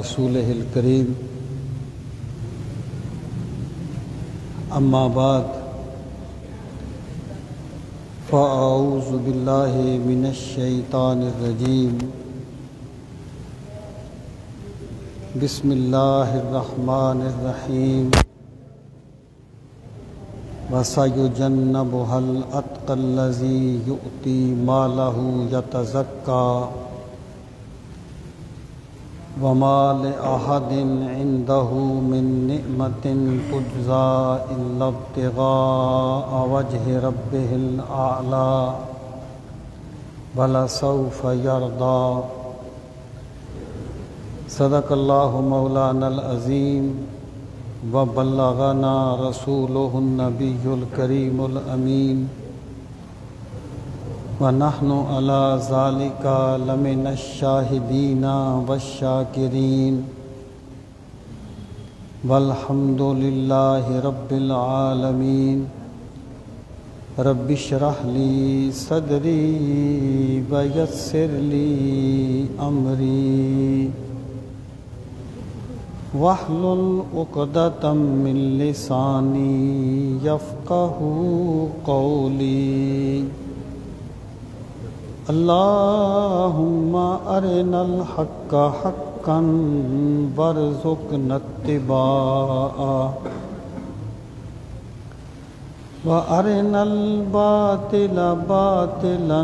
رسولہ الکریم اما بعد فاعوذ باللہ من الشیطان الرجیم بسم اللہ الرحمن الرحیم وَسَيُجَنَّبُهَا الْأَتْقَى الَّذِي يُؤْتِي مَالَهُ يَتَزَكَّى وَمَا لِأَحَدٍ عِندَهُ مِن نِّعْمَةٍ تُجْزَىٰ إِلَّا ابْتِغَاءَ وَجْهِ رَبِّهِ الْأَعْلَىٰ وَلَسَوْفَ يَرْضَىٰ صدق اللہ مولانا العظیم وبلغنا رسولہ النبی الکریم الامین ونحن علی ذالک لمن الشاہدین والشاکرین والحمد للہ رب العالمین رب اشرح لی صدری ویسر لی امری وَاحْلُلْ عُقْدَةً مِّن لِّسَانِي يَفْقَهُوا قَوْلِي اللهم أرنا الحق حقا وارزقنا اتباعه وأرنا الباطل باطلا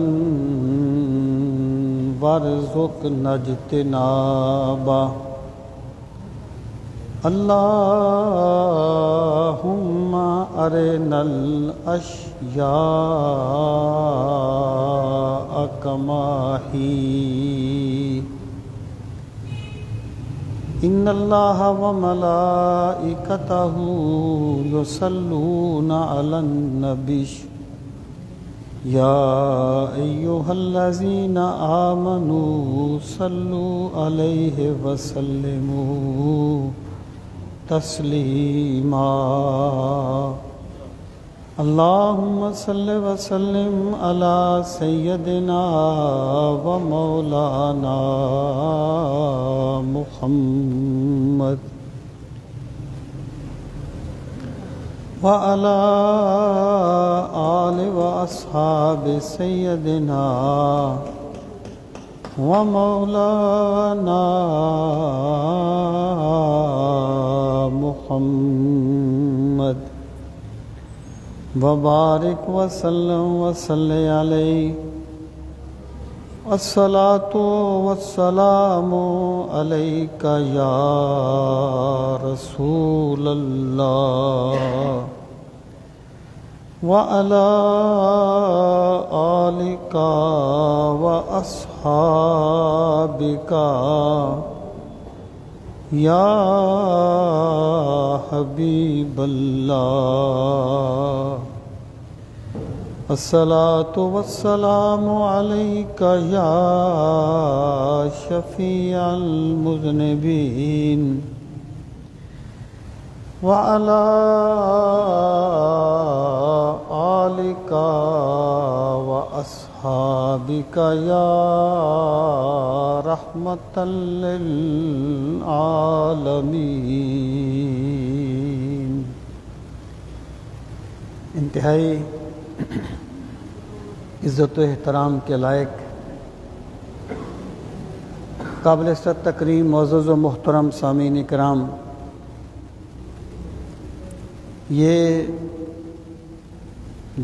وارزقنا اجتنابه اللهم أرنا الأشياء كما هي إن الله وملائكته يصلون على النبي يا أيها الذين آمنوا صلوا عليه وسلموا تسلیما اللہم صل وسلم علی سیدنا و مولانا محمد وعلی آل و اصحاب سیدنا ومولانا محمد وبارک وسلم وصلی علیہ الصلاۃ والسلام علیک یا رسول اللہ وعلى آلك وأصحابك يا حبيب الله الصلاة والسلام عليك يا شفيع المذنبين وعلى آلك وأصحابك يا رحمة للعالمين انتہائی عزت و احترام کے لائق قابل تکریم معزز و محترم سامعین کرام، یہ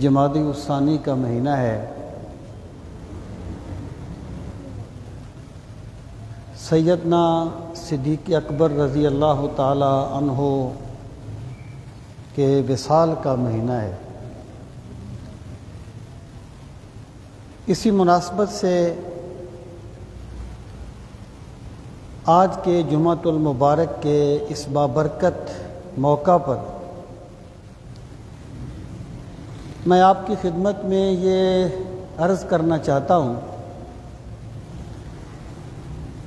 جمادی الثانی کا مہینہ ہے۔ سیدنا صدیق اکبر رضی اللہ تعالی عنہ کے وصال کا مہینہ ہے۔ اسی مناسبت سے آج کے جمعۃ المبارک کے اس بابرکت موقع پر میں آپ کی خدمت میں یہ عرض کرنا چاہتا ہوں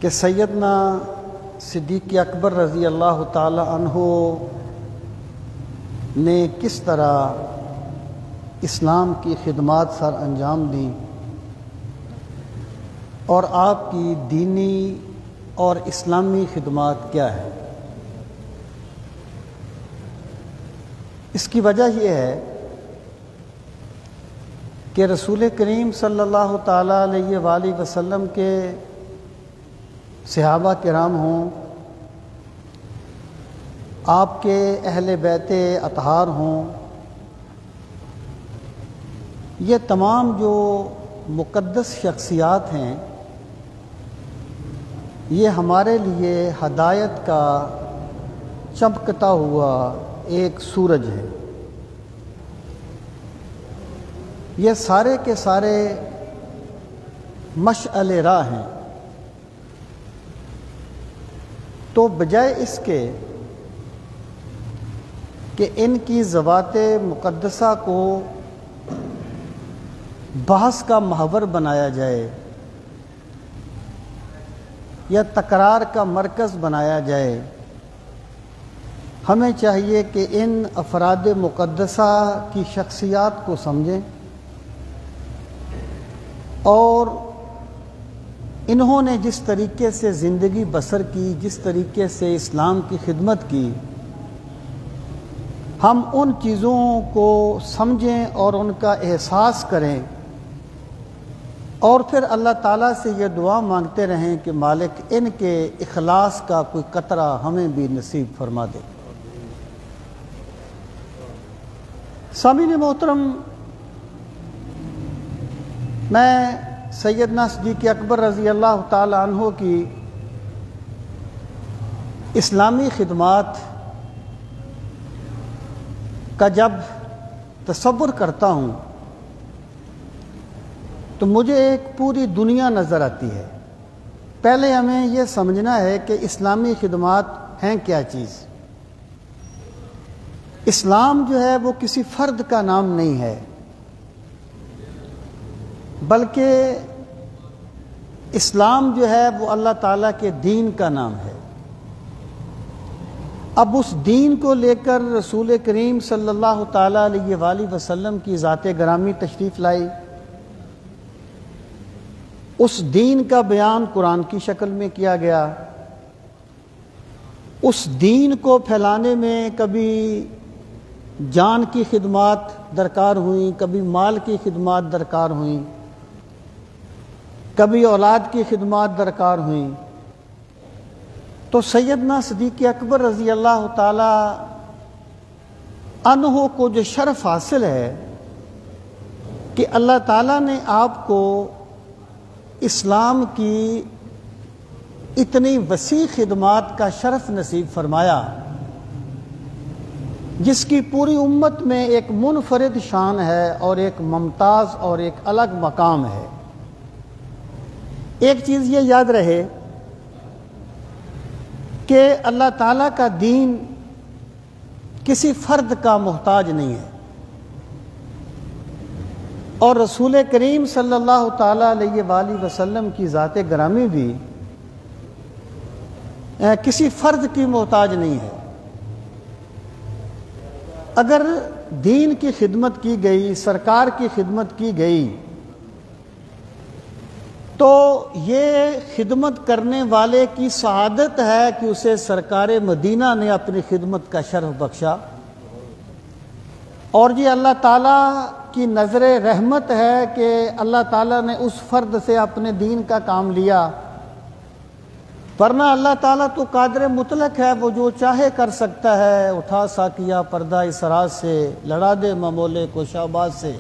کہ سیدنا صدیق اکبر رضی اللہ تعالی عنہ نے کس طرح اسلام کی خدمات سر انجام دیں اور آپ کی دینی اور اسلامی خدمات کیا ہے؟ اس کی وجہ یہ ہے کہ رسول کریم صلی اللہ تعالیٰ علیہ وآلہ وسلم کے صحابہ کرام ہوں، آپ کے اہل بیت اطہار ہوں، یہ تمام جو مقدس شخصیات ہیں یہ ہمارے لیے ہدایت کا چمکتا ہوا ایک سورج ہے۔ یہ سارے کے سارے مشعل راہ ہیں، تو بجائے اس کے کہ ان کی ذوات مقدسہ کو بحث کا محور بنایا جائے یا تکرار کا مرکز بنایا جائے، ہمیں چاہیے کہ ان افراد مقدسہ کی شخصیات کو سمجھیں اور انہوں نے جس طریقے سے زندگی بسر کی، جس طریقے سے اسلام کی خدمت کی، ہم ان چیزوں کو سمجھیں اور ان کا احساس کریں، اور پھر اللہ تعالیٰ سے یہ دعا مانگتے رہیں کہ مالک ان کے اخلاص کا کوئی قطرہ ہمیں بھی نصیب فرما دے۔ سامعین محترم، میں سیدنا صدیق اکبر رضی اللہ تعالی عنہ کی اسلامی خدمات کا جب تصور کرتا ہوں تو مجھے ایک پوری دنیا نظر آتی ہے۔ پہلے ہمیں یہ سمجھنا ہے کہ اسلامی خدمات ہیں کیا چیز۔ اسلام جو ہے وہ کسی فرد کا نام نہیں ہے، بلکہ اسلام جو ہے وہ اللہ تعالیٰ کے دین کا نام ہے۔ اب اس دین کو لے کر رسول کریم صلی اللہ تعالیٰ علیہ وآلہ وسلم کی ذات گرامی تشریف لائی، اس دین کا بیان قرآن کی شکل میں کیا گیا۔ اس دین کو پھیلانے میں کبھی جان کی خدمات درکار ہوئیں، کبھی مال کی خدمات درکار ہوئیں، کبھی اولاد کی خدمات درکار ہوئیں۔ تو سیدنا صدیق اکبر رضی اللہ تعالی عنہ کو جو شرف حاصل ہے کہ اللہ تعالیٰ نے آپ کو اسلام کی اتنی وسیع خدمات کا شرف نصیب فرمایا، جس کی پوری امت میں ایک منفرد شان ہے اور ایک ممتاز اور ایک الگ مقام ہے۔ ایک چیز یہ یاد رہے کہ اللہ تعالیٰ کا دین کسی فرد کا محتاج نہیں ہے، اور رسول کریم صلی اللہ تعالیٰ علیہ وآلہ وسلم کی ذات گرامی بھی کسی فرد کی محتاج نہیں ہے۔ اگر دین کی خدمت کی گئی، سرکار کی خدمت کی گئی، تو یہ خدمت کرنے والے کی سعادت ہے کہ اسے سرکار مدینہ نے اپنی خدمت کا شرف بخشا، اور یہ اللہ تعالیٰ کی نظر رحمت ہے کہ اللہ تعالیٰ نے اس فرد سے اپنے دین کا کام لیا، ورنہ اللہ تعالیٰ تو قادر مطلق ہے، وہ جو چاہے کر سکتا ہے۔ اٹھا ساکیا پردہ اسراج سے، لڑا دے ممولے کو شہباز سے۔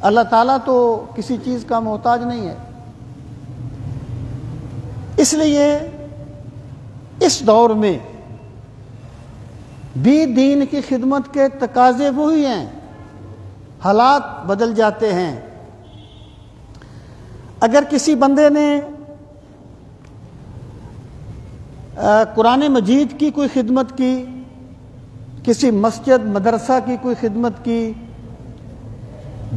اللہ تعالیٰ تو کسی چیز کا محتاج نہیں ہے۔ اس لیے اس دور میں بھی دین کی خدمت کے تقاضے وہی ہیں، حالات بدل جاتے ہیں۔ اگر کسی بندے نے قرآن مجید کی کوئی خدمت کی، کسی مسجد مدرسہ کی کوئی خدمت کی،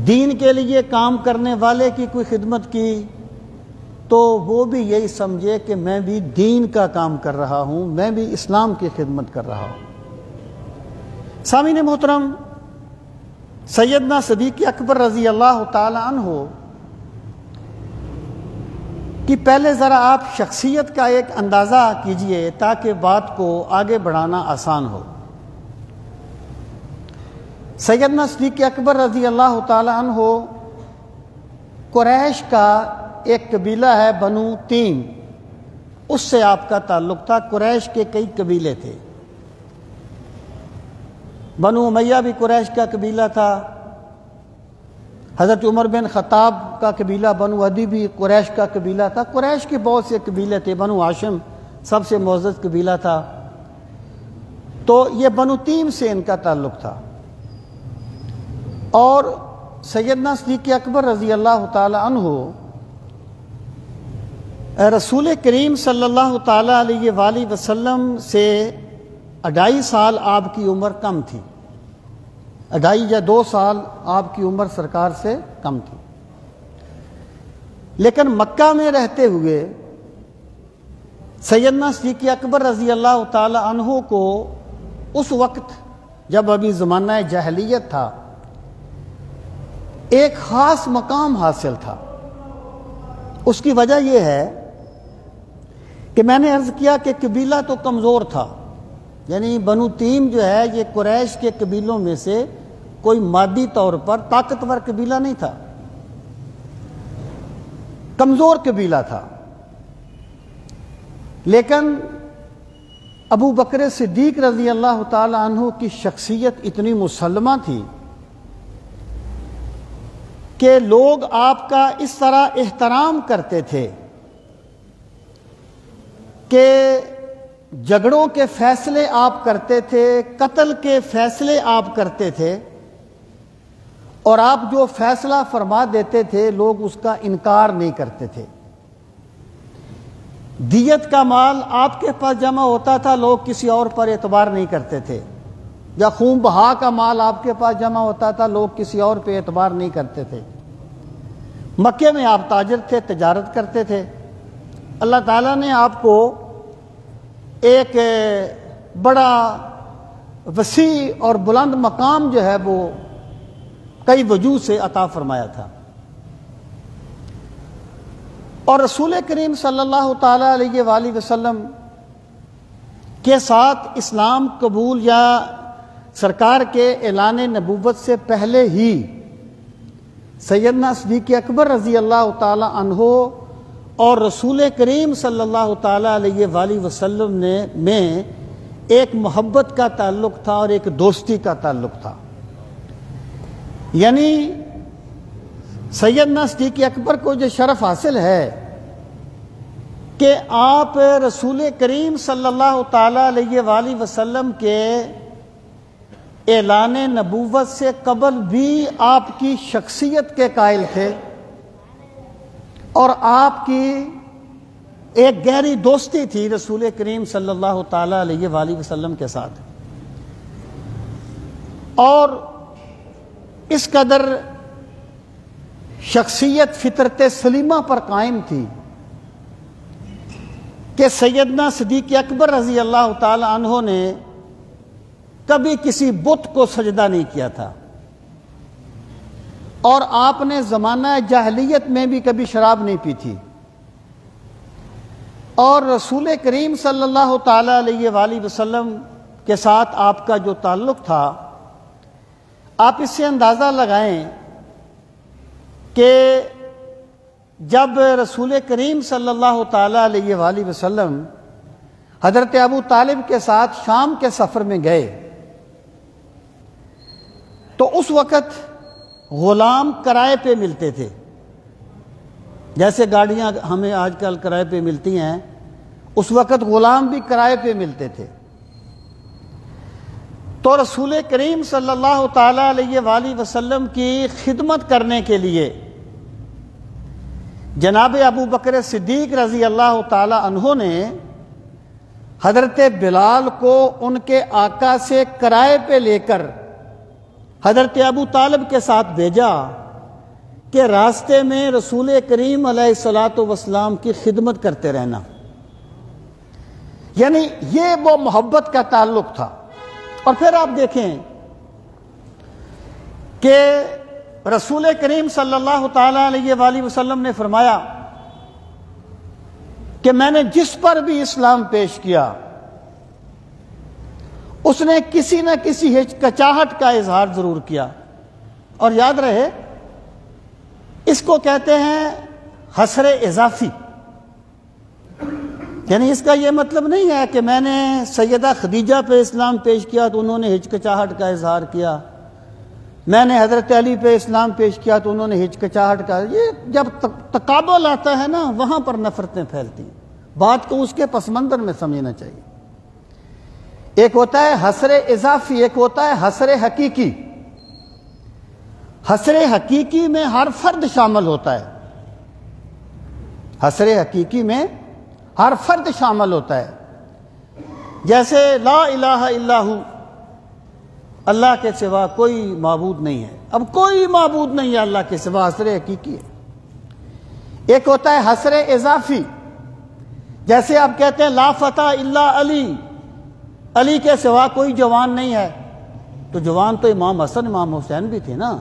دین کے لیے کام کرنے والے کی کوئی خدمت کی، تو وہ بھی یہی سمجھے کہ میں بھی دین کا کام کر رہا ہوں، میں بھی اسلام کی خدمت کر رہا ہوں۔ سامعین محترم، سیدنا صدیق اکبر رضی اللہ تعالی عنہ کہ پہلے ذرا آپ شخصیت کا ایک اندازہ کیجئے تاکہ بات کو آگے بڑھانا آسان ہو۔ سیدنا صدیق اکبر رضی اللہ تعالی عنہ قریش کا ایک قبیلہ ہے بنو تیم، اس سے آپ کا تعلق تھا۔ قریش کے کئی قبیلے تھے، بنو امیہ بھی قریش کا قبیلہ تھا، حضرت عمر بن خطاب کا قبیلہ بنو عدی بھی قریش کا قبیلہ تھا۔ قریش کے بہت سے قبیلے تھے، بنو ہاشم سب سے معزز قبیلہ تھا، تو یہ بنو تیم سے ان کا تعلق تھا۔ اور سیدنا صدیق اکبر رضی اللہ تعالی عنہ رسول کریم صلی اللہ تعالی علیہ وآلہ وسلم سے 2.5 سال آپ کی عمر کم تھی، 2.5 یا 2 سال آپ کی عمر سرکار سے کم تھی، لیکن مکہ میں رہتے ہوئے سیدنا صدیق اکبر رضی اللہ تعالی عنہ کو اس وقت جب ابھی زمانہ جاہلیت تھا ایک خاص مقام حاصل تھا۔ اس کی وجہ یہ ہے کہ میں نے عرض کیا کہ قبیلہ تو کمزور تھا، یعنی بنو تیم جو ہے یہ قریش کے قبیلوں میں سے کوئی مادی طور پر طاقتور قبیلہ نہیں تھا، کمزور قبیلہ تھا، لیکن ابو بکر صدیق رضی اللہ تعالی عنہ کی شخصیت اتنی مسلمہ تھی کہ لوگ آپ کا اس طرح احترام کرتے تھے کہ جھگڑوں کے فیصلے آپ کرتے تھے، قتل کے فیصلے آپ کرتے تھے، اور آپ جو فیصلہ فرما دیتے تھے لوگ اس کا انکار نہیں کرتے تھے۔ دیت کا مال آپ کے پاس جمع ہوتا تھا، لوگ کسی اور پر اعتبار نہیں کرتے تھے، یا خون بہا کا مال آپ کے پاس جمع ہوتا تھا، لوگ کسی اور پہ اعتبار نہیں کرتے تھے۔ مکے میں آپ تاجر تھے، تجارت کرتے تھے، اللہ تعالیٰ نے آپ کو ایک بڑا وسیع اور بلند مقام جو ہے وہ کئی وجوہ سے عطا فرمایا تھا، اور رسول کریم صلی اللہ تعالی علیہ وآلہ وسلم کے ساتھ اسلام قبول یا سرکار کے اعلان نبوت سے پہلے ہی سیدنا صدیق اکبر رضی اللہ تعالی عنہ اور رسول کریم صلی اللہ تعالی علیہ وآلہ وسلم میں ایک محبت کا تعلق تھا اور ایک دوستی کا تعلق تھا۔ یعنی سیدنا صدیق اکبر کو جو شرف حاصل ہے کہ آپ رسول کریم صلی اللہ تعالی علیہ وآلہ وسلم کے اعلان نبوت سے قبل بھی آپ کی شخصیت کے قائل تھے، اور آپ کی ایک گہری دوستی تھی رسول کریم صلی اللہ تعالی علیہ وآلہ وسلم کے ساتھ، اور اس قدر شخصیت فطرت سلیمہ پر قائم تھی کہ سیدنا صدیق اکبر رضی اللہ تعالی عنہ نے کبھی کسی بت کو سجدہ نہیں کیا تھا، اور آپ نے زمانہ جاہلیت میں بھی کبھی شراب نہیں پی تھی، اور رسول کریم صلی اللہ تعالی علیہ وآلہ وسلم کے ساتھ آپ کا جو تعلق تھا، آپ اس سے اندازہ لگائیں کہ جب رسول کریم صلی اللہ تعالی علیہ وآلہ وسلم حضرت ابو طالب کے ساتھ شام کے سفر میں گئے تو اس وقت غلام کرائے پہ ملتے تھے، جیسے گاڑیاں ہمیں آج کل کرائے پہ ملتی ہیں، اس وقت غلام بھی کرائے پہ ملتے تھے۔ تو رسول کریم صلی اللہ تعالی علیہ وآلہ وسلم کی خدمت کرنے کے لیے جناب ابو بکر صدیق رضی اللہ تعالی عنہ نے حضرت بلال کو ان کے آقا سے کرائے پہ لے کر حضرت ابو طالب کے ساتھ بھیجا کہ راستے میں رسول کریم علیہ الصلوۃ والسلام کی خدمت کرتے رہنا۔ یعنی یہ وہ محبت کا تعلق تھا۔ اور پھر آپ دیکھیں کہ رسول کریم صلی اللہ تعالی علیہ وآلہ وسلم نے فرمایا کہ میں نے جس پر بھی اسلام پیش کیا اس نے کسی نہ کسی ہچکچاہٹ کا اظہار ضرور کیا. اور یاد رہے اس کو کہتے ہیں حسر اضافی. یعنی اس کا یہ مطلب نہیں ہے کہ میں نے سیدہ خدیجہ پہ اسلام پیش کیا تو انہوں نے ہچکچاہٹ کا اظہار کیا، میں نے حضرت علی پہ اسلام پیش کیا تو انہوں نے ہچکچاہٹ کا. یہ جب تقابل آتا ہے نا وہاں پر نفرتیں پھیلتی ہیں. بات کو اس کے پس منظر میں سمجھنا چاہیے. ایک ہوتا ہے حسر اضافی، ایک ہوتا ہے حسر حقیقی. حسر حقیقی میں ہر فرد شامل ہوتا ہے. حسر حقیقی میں ہر فرد شامل ہوتا ہے. جیسے لا الہ الا ہو، اللہ کے سوا کوئی معبود نہیں ہے. اب کوئی معبود نہیں ہے اللہ کے سوا، حسر حقیقی ہے. ایک ہوتا ہے حسر اضافی، جیسے آپ کہتے ہیں لا فتح الا علی، علی کے سوا کوئی جوان نہیں ہے. تو جوان تو امام حسن امام حسین بھی تھے نا،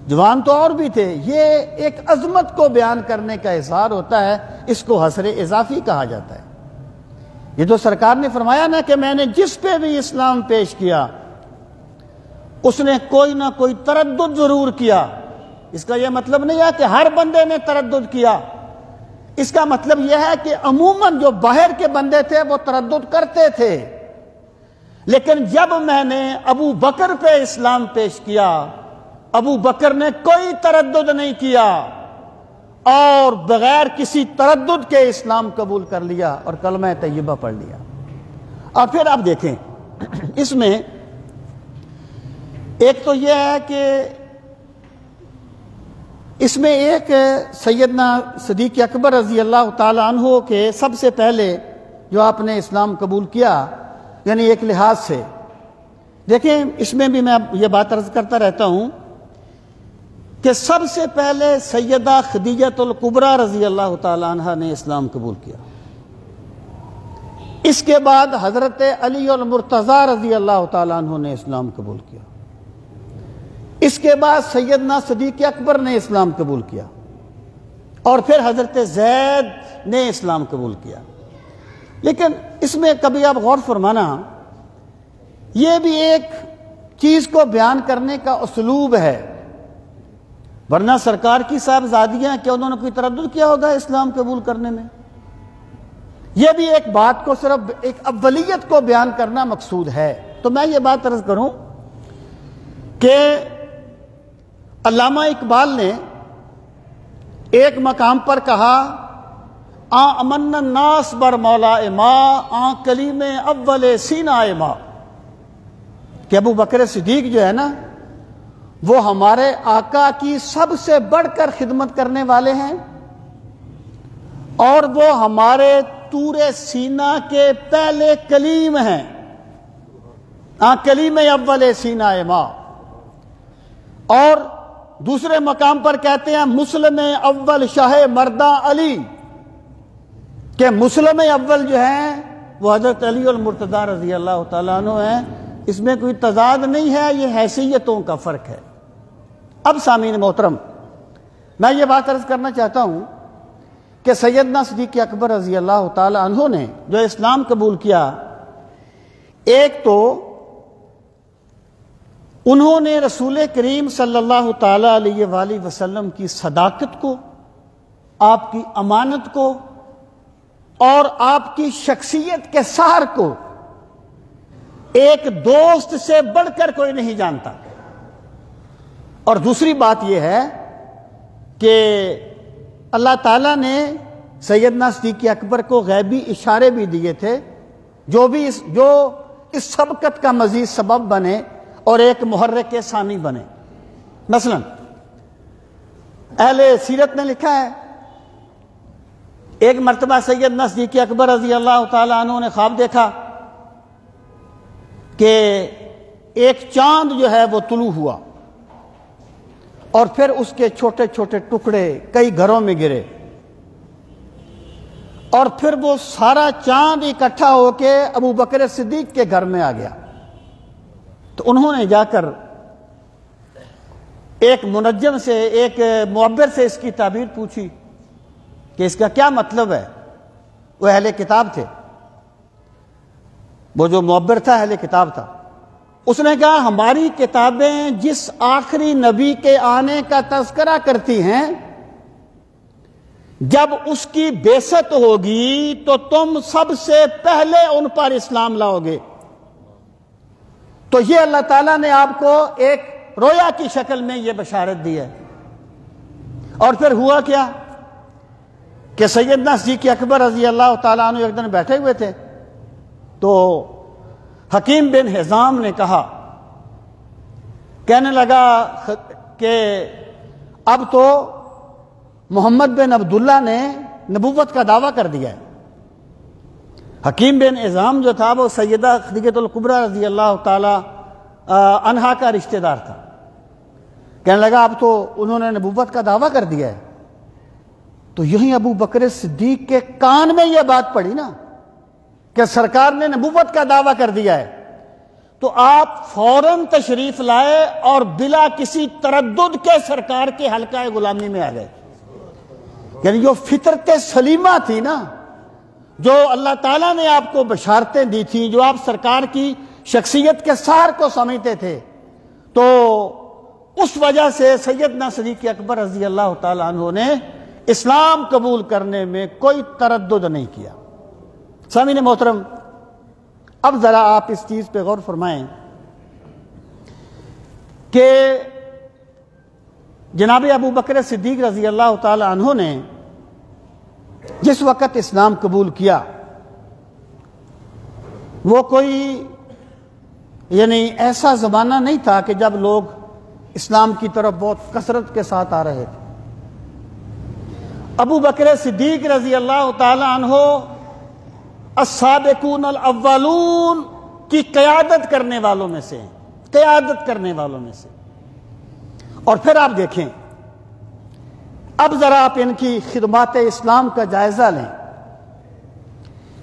جوان تو اور بھی تھے. یہ ایک عظمت کو بیان کرنے کا اظہار ہوتا ہے، اس کو حسر اضافی کہا جاتا ہے. یہ تو سرکار نے فرمایا نا کہ میں نے جس پہ بھی اسلام پیش کیا اس نے کوئی نہ کوئی تردد ضرور کیا. اس کا یہ مطلب نہیں ہے کہ ہر بندے نے تردد کیا. اس کا مطلب یہ ہے کہ عموماً جو باہر کے بندے تھے وہ تردد کرتے تھے، لیکن جب میں نے ابو بکر پہ اسلام پیش کیا ابو بکر نے کوئی تردد نہیں کیا اور بغیر کسی تردد کے اسلام قبول کر لیا اور کلمہ طیبہ پڑھ لیا. اور پھر آپ دیکھیں اس میں ایک تو یہ ہے کہ اس میں ایک سیدنا صدیق اکبر رضی اللہ تعالی عنہ کے سب سے پہلے جو آپ نے اسلام قبول کیا، یعنی ایک لحاظ سے دیکھیں اس میں بھی میں یہ بات عرض کرتا رہتا ہوں کہ سب سے پہلے سیدہ خدیجہ الکبریٰ رضی اللہ تعالی عنہ نے اسلام قبول کیا. اس کے بعد حضرت علی المرتضیٰ رضی اللہ تعالی عنہ نے اسلام قبول کیا. اس کے بعد سیدنا صدیق اکبر نے اسلام قبول کیا اور پھر حضرت زید نے اسلام قبول کیا. لیکن اس میں کبھی آپ غور فرمانا، یہ بھی ایک چیز کو بیان کرنے کا اسلوب ہے، ورنہ سرکار کی صاحبزادیاں کیا انہوں نے کوئی تردد کیا ہوگا اسلام قبول کرنے میں؟ یہ بھی ایک بات کو صرف ایک اولیت کو بیان کرنا مقصود ہے. تو میں یہ بات عرض کروں کہ علامہ اقبال نے ایک مقام پر کہا امن الناس بر مولا ما کلیم اول سینہ ما، کہ ابو بکر صدیق جو ہے نا وہ ہمارے آقا کی سب سے بڑھ کر خدمت کرنے والے ہیں اور وہ ہمارے طور سینہ کے پہلے کلیم ہیں. کلیم اول سینہ ما. اور دوسرے مقام پر کہتے ہیں مسلم اول شاہ مردہ علی، کہ مسلم اول جو ہیں وہ حضرت علی المرتضیٰ رضی اللہ تعالیٰ عنہ ہیں. اس میں کوئی تضاد نہیں ہے، یہ حیثیتوں کا فرق ہے. اب سامعین محترم، میں یہ بات عرض کرنا چاہتا ہوں کہ سیدنا صدیق اکبر رضی اللہ تعالی عنہ نے جو اسلام قبول کیا، ایک تو انہوں نے رسول کریم صلی اللہ تعالی علیہ وآلہ وسلم کی صداقت کو، آپ کی امانت کو اور آپ کی شخصیت کے سحر کو ایک دوست سے بڑھ کر کوئی نہیں جانتا. اور دوسری بات یہ ہے کہ اللہ تعالیٰ نے سیدنا صدیق اکبر کو غیبی اشارے بھی دیے تھے جو اس سبقت کا مزید سبب بنے اور ایک محرک ثانی بنے. مثلا اہل سیرت نے لکھا ہے ایک مرتبہ سیدنا صدیق اکبر رضی اللہ تعالی عنہ نے خواب دیکھا کہ ایک چاند جو ہے وہ طلوع ہوا اور پھر اس کے چھوٹے چھوٹے ٹکڑے کئی گھروں میں گرے اور پھر وہ سارا چاند اکٹھا ہو کے ابو بکر صدیق کے گھر میں آ گیا. تو انہوں نے جا کر ایک منجم سے، ایک معبر سے اس کی تعبیر پوچھی کہ اس کا کیا مطلب ہے. وہ اہل کتاب تھے، وہ جو معبر تھا اہل کتاب تھا، اس نے کہا ہماری کتابیں جس آخری نبی کے آنے کا تذکرہ کرتی ہیں، جب اس کی بعثت ہوگی تو تم سب سے پہلے ان پر اسلام لاؤ گے۔ تو یہ اللہ تعالیٰ نے آپ کو ایک رویا کی شکل میں یہ بشارت دی ہے۔ اور پھر ہوا کیا کہ سیدنا صدیق اکبر رضی اللہ تعالیٰ عنہ ایک دن بیٹھے ہوئے تھے، تو حکیم بن حزام نے کہنے لگا کہ اب تو محمد بن عبداللہ نے نبوت کا دعویٰ کر دیا ہے۔ حکیم بن حزام جو تھا وہ سیدہ خدیجہ الکبریٰ رضی اللہ تعالی عنہا کا رشتہ دار تھا۔ کہنے لگا اب تو انہوں نے نبوت کا دعویٰ کر دیا ہے۔ تو یہیں ابو بکر صدیق کے کان میں یہ بات پڑی نا کہ سرکار نے نبوت کا دعویٰ کر دیا ہے، تو آپ فوراً تشریف لائے اور بلا کسی تردد کے سرکار کے حلقہ غلامی میں آ گئے۔ یعنی جو فطرت سلیمہ تھی نا، جو اللہ تعالیٰ نے آپ کو بشارتیں دی تھیں، جو آپ سرکار کی شخصیت کے سار کو سمجھتے تھے، تو اس وجہ سے سیدنا صدیق اکبر رضی اللہ تعالیٰ عنہ نے اسلام قبول کرنے میں کوئی تردد نہیں کیا۔ سامعین محترم، اب ذرا آپ اس چیز پہ غور فرمائیں کہ جناب ابو بکر صدیق رضی اللہ تعالی عنہ نے جس وقت اسلام قبول کیا، وہ کوئی یعنی ایسا زمانہ نہیں تھا کہ جب لوگ اسلام کی طرف بہت کثرت کے ساتھ آ رہے تھے۔ ابو بکر صدیق رضی اللہ تعالی عنہ السابقون الاولون کی قیادت کرنے والوں میں سے اور پھر آپ دیکھیں، اب ذرا آپ ان کی خدمات اسلام کا جائزہ لیں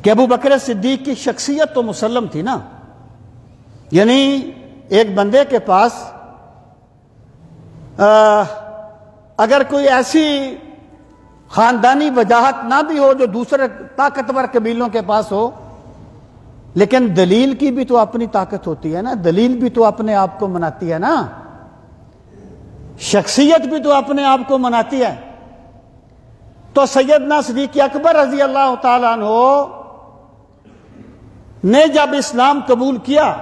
کہ ابو بکر صدیق کی شخصیت تو مسلم تھی نا، یعنی ایک بندے کے پاس اگر کوئی ایسی خاندانی وجاہت نہ بھی ہو جو دوسرے طاقتور قبیلوں کے پاس ہو، لیکن دلیل کی بھی تو اپنی طاقت ہوتی ہے نا، دلیل بھی تو اپنے آپ کو مناتی ہے نا، شخصیت بھی تو اپنے آپ کو مناتی ہے۔ تو سیدنا صدیق اکبر رضی اللہ تعالیٰ عنہ نے جب اسلام قبول کیا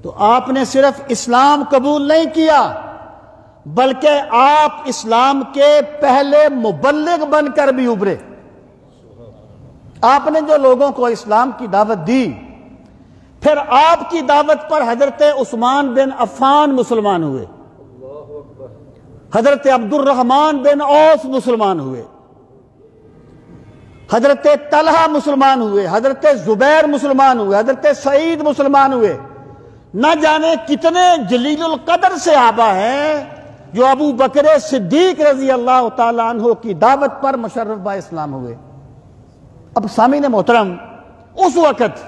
تو آپ نے صرف اسلام قبول نہیں کیا، بلکہ آپ اسلام کے پہلے مبلغ بن کر بھی ابھرے۔ آپ نے جو لوگوں کو اسلام کی دعوت دی، پھر آپ کی دعوت پر حضرت عثمان بن عفان مسلمان ہوئے، حضرت عبد الرحمن بن عوف مسلمان ہوئے، حضرت طلحہ مسلمان ہوئے، حضرت زبیر مسلمان ہوئے، حضرت سعید مسلمان ہوئے۔ نہ جانے کتنے جلیل القدر صحابہ ہیں جو ابو بکر صدیق رضی اللہ تعالیٰ عنہ کی دعوت پر مشرف با اسلام ہوئے۔ اب سامعین محترم، اس وقت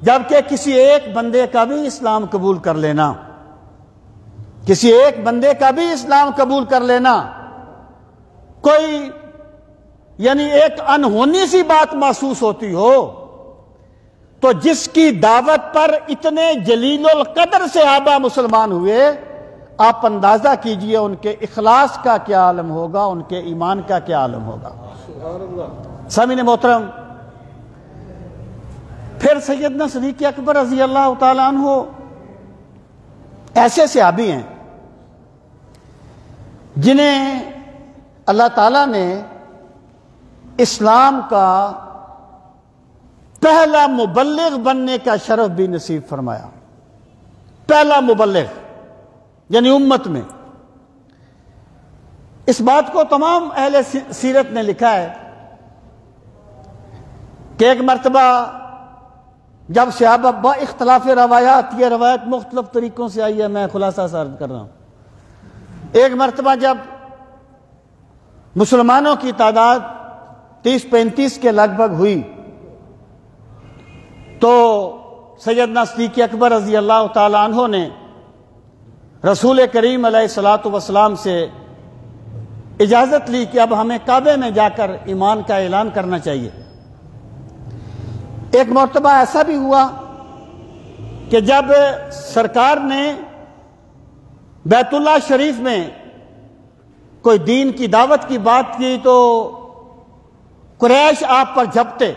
جبکہ کسی ایک بندے کا بھی اسلام قبول کر لینا، کسی ایک بندے کا بھی اسلام قبول کر لینا کوئی یعنی ایک انہونی سی بات محسوس ہوتی ہو، تو جس کی دعوت پر اتنے جلیل القدر صحابہ مسلمان ہوئے، آپ اندازہ کیجئے ان کے اخلاص کا کیا عالم ہوگا، ان کے ایمان کا کیا عالم ہوگا۔ سامعین محترم، پھر سیدنا صدیق اکبر رضی اللہ تعالیٰ عنہ ایسے صحابی ہیں جنہیں اللہ تعالیٰ نے اسلام کا پہلا مبلغ بننے کا شرف بھی نصیب فرمایا۔ پہلا مبلغ یعنی امت میں۔ اس بات کو تمام اہل سیرت نے لکھا ہے کہ ایک مرتبہ جب صحابہ با اختلاف روایات، یہ روایت مختلف طریقوں سے آئی ہے، میں خلاصہ سرد کر رہا ہوں، ایک مرتبہ جب مسلمانوں کی تعداد 30-35 کے لگ بھگ ہوئی تو سیدنا صدیق اکبر رضی اللہ تعالی عنہ نے رسول کریم علیہ الصلوۃ والسلام سے اجازت لی کہ اب ہمیں کعبے میں جا کر ایمان کا اعلان کرنا چاہیے۔ ایک مرتبہ ایسا بھی ہوا کہ جب سرکار نے بیت اللہ شریف میں کوئی دین کی دعوت کی بات کی تو قریش آپ پر جھپٹے،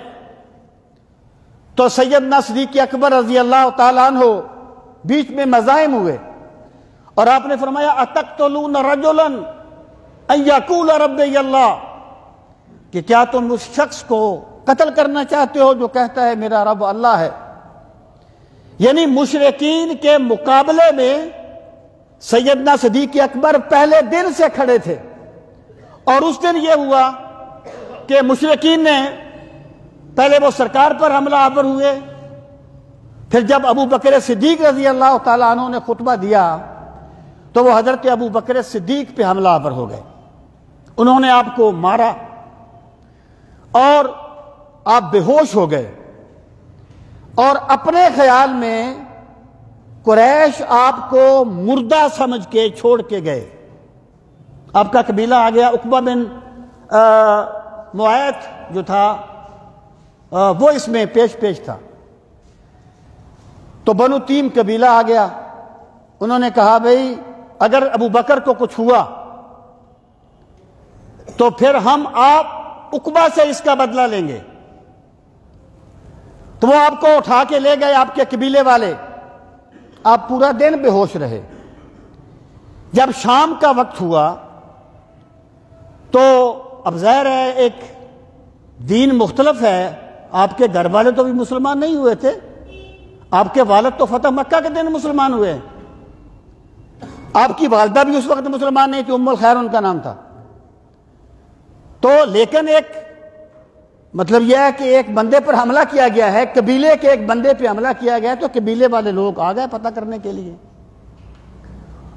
تو سیدنا صدیق اکبر رضی اللہ تعالیٰ عنہ بیچ میں مزاحم ہوئے اور آپ نے فرمایا اتقتلون رجلا ان یقول ربی اللہ، کہ کیا تم اس شخص کو قتل کرنا چاہتے ہو جو کہتا ہے میرا رب اللہ ہے؟ یعنی مشرکین کے مقابلے میں سیدنا صدیق اکبر پہلے دن سے کھڑے تھے، اور اس دن یہ ہوا کہ مشرکین نے پہلے وہ سرکار پر حملہ آور ہوئے، پھر جب ابو بکر صدیق رضی اللہ تعالیٰ عنہ نے خطبہ دیا تو وہ حضرت ابو بکر صدیق پہ حملہ آور ہو گئے، انہوں نے آپ کو مارا اور آپ بے ہوش ہو گئے، اور اپنے خیال میں قریش آپ کو مردہ سمجھ کے چھوڑ کے گئے۔ آپ کا قبیلہ آ گیا، عقبہ بن معیط جو تھا وہ اس میں پیش تھا، تو بنو تیم قبیلہ آ گیا، انہوں نے کہا بھئی اگر ابو بکر کو کچھ ہوا تو پھر ہم آپ عقبہ سے اس کا بدلہ لیں گے، تو وہ آپ کو اٹھا کے لے گئے آپ کے قبیلے والے، آپ پورا دن بے ہوش رہے۔ جب شام کا وقت ہوا تو اب ظاہر ہے ایک دین مختلف ہے، آپ کے گھر والے تو بھی مسلمان نہیں ہوئے تھے، آپ کے والد تو فتح مکہ کے دن مسلمان ہوئے، آپ کی والدہ بھی اس وقت مسلمان نہیں تھی، ام الخیر ان کا نام تھا، تو لیکن ایک مطلب یہ ہے کہ ایک بندے پر حملہ کیا گیا ہے، قبیلے کے ایک بندے پہ حملہ کیا گیا ہے، تو قبیلے والے لوگ آ گئے پتہ کرنے کے لیے،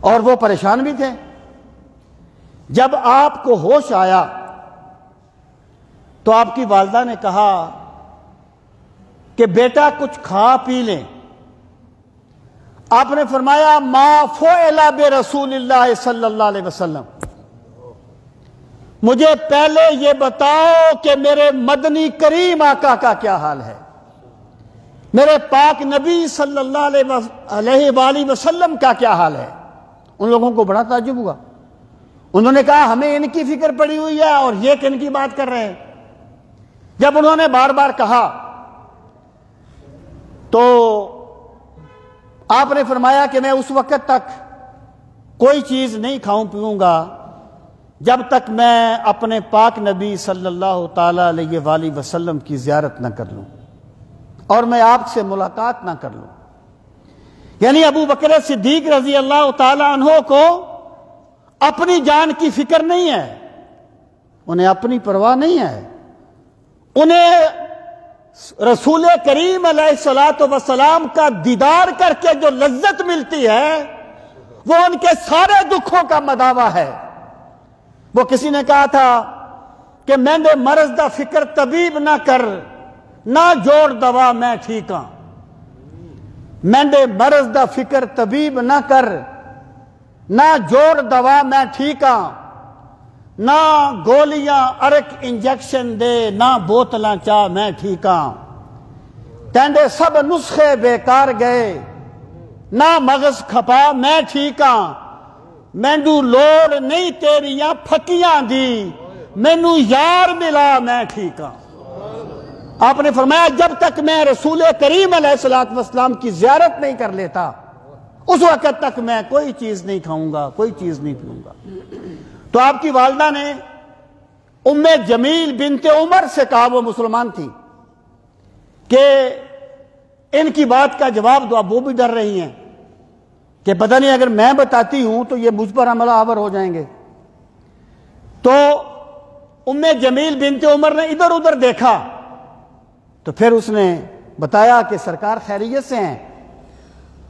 اور وہ پریشان بھی تھے۔ جب آپ کو ہوش آیا تو آپ کی والدہ نے کہا کہ بیٹا کچھ کھا پی لیں، آپ نے فرمایا ما فعل برسول اللہ صلی اللہ علیہ وسلم، مجھے پہلے یہ بتاؤ کہ میرے مدنی کریم آقا کا کیا حال ہے، میرے پاک نبی صلی اللہ علیہ وآلہ وسلم کا کیا حال ہے۔ ان لوگوں کو بڑا تعجب ہوا، انہوں نے کہا ہمیں ان کی فکر پڑی ہوئی ہے اور یہ کن کی بات کر رہے ہیں۔ جب انہوں نے بار بار کہا تو آپ نے فرمایا کہ میں اس وقت تک کوئی چیز نہیں کھاؤں پیوں گا جب تک میں اپنے پاک نبی صلی اللہ تعالی علیہ وآلہ وسلم کی زیارت نہ کر لوں اور میں آپ سے ملاقات نہ کر لوں۔ یعنی ابو بکر صدیق رضی اللہ تعالی عنہ کو اپنی جان کی فکر نہیں ہے، انہیں اپنی پرواہ نہیں ہے، انہیں رسول کریم علیہ الصلوۃ والسلام کا دیدار کر کے جو لذت ملتی ہے وہ ان کے سارے دکھوں کا مداوع ہے۔ وہ کسی نے کہا تھا کہ میں نے مرض دا فکر طبیب نہ کر، نہ جوڑ دوا میں ٹھیک ہاں، میں نے مرض دا فکر طبیب نہ کر، نہ جوڑ دوا میں ٹھیک ہاں، نہ گولیاں ارک انجیکشن دے، نہ بوتلاں چاہ میں ٹھیک ہاں، تینڈے سب نسخے بیکار گئے، نہ مغز کھپا میں ٹھیک ہاں، مینو لوڑ نہیں تیریاں پھکیاں دی، مینو یار ملا میں ٹھیک ہاں۔ آپ نے فرمایا جب تک میں رسول کریم علیہ الصلوۃ والسلام کی زیارت نہیں کر لیتا اس وقت تک میں کوئی چیز نہیں کھاؤں گا، کوئی چیز نہیں پیوں گا۔ تو آپ کی والدہ نے ام جمیل بنت عمر سے کہا، وہ مسلمان تھی، کہ ان کی بات کا جواب دو۔ اب وہ بھی ڈر رہی ہیں کہ پتہ نہیں اگر میں بتاتی ہوں تو یہ مجھ پر حملہ آور ہو جائیں گے۔ تو ام جمیل بنت عمر نے ادھر ادھر دیکھا تو پھر اس نے بتایا کہ سرکار خیریت سے ہیں۔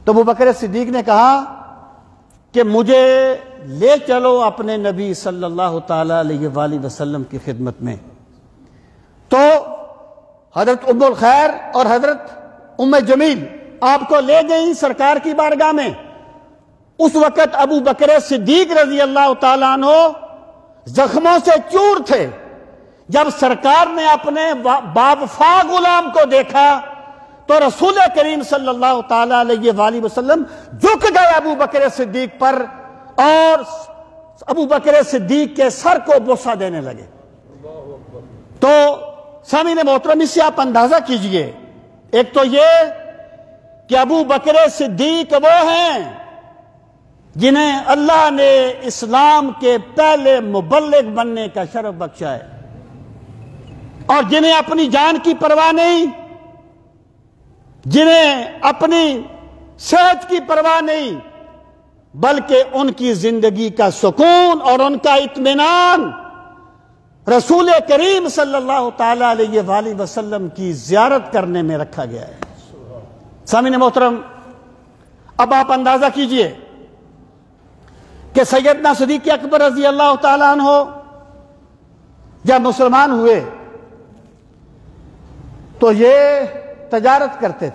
تو ابو بکر صدیق نے کہا کہ مجھے لے چلو اپنے نبی صلی اللہ تعالی علیہ وآلہ وسلم کی خدمت میں۔ تو حضرت ام الخیر اور حضرت ام جمیل آپ کو لے گئیں سرکار کی بارگاہ میں۔ اس وقت ابو بکر صدیق رضی اللہ تعالیٰ عنہ زخموں سے چور تھے. جب سرکار نے اپنے باوفا غلام کو دیکھا تو رسول کریم صلی اللہ تعالی علیہ وآلہ وسلم جھک گئے ابو بکر صدیق پر اور ابو بکر صدیق کے سر کو بوسہ دینے لگے. تو سامعین محترم، اس سے آپ اندازہ کیجئے، ایک تو یہ کہ ابو بکر صدیق وہ ہیں جنہیں اللہ نے اسلام کے پہلے مبلغ بننے کا شرف بخشا ہے، اور جنہیں اپنی جان کی پرواہ نہیں، جنہیں اپنی صحت کی پرواہ نہیں، بلکہ ان کی زندگی کا سکون اور ان کا اطمینان رسول کریم صلی اللہ تعالی علیہ وآلہ وسلم کی زیارت کرنے میں رکھا گیا ہے. سامعین محترم، اب آپ اندازہ کیجئے کہ سیدنا صدیق اکبر رضی اللہ تعالیٰ عنہ جب مسلمان ہوئے تو یہ تجارت کرتے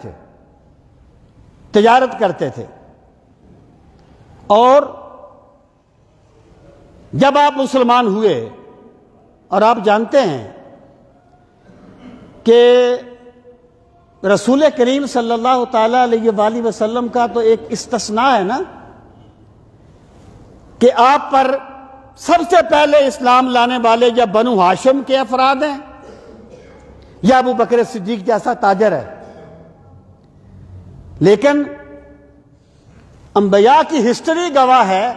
تھے اور جب آپ مسلمان ہوئے، اور آپ جانتے ہیں کہ رسول کریم صلی اللہ تعالی علیہ وآلہ وسلم کا تو ایک استثناء ہے نا کہ آپ پر سب سے پہلے اسلام لانے والے یا بنو ہاشم کے افراد ہیں یا ابو بکر صدیق جیسا تاجر ہے. لیکن انبیاء کی ہسٹری گواہ ہے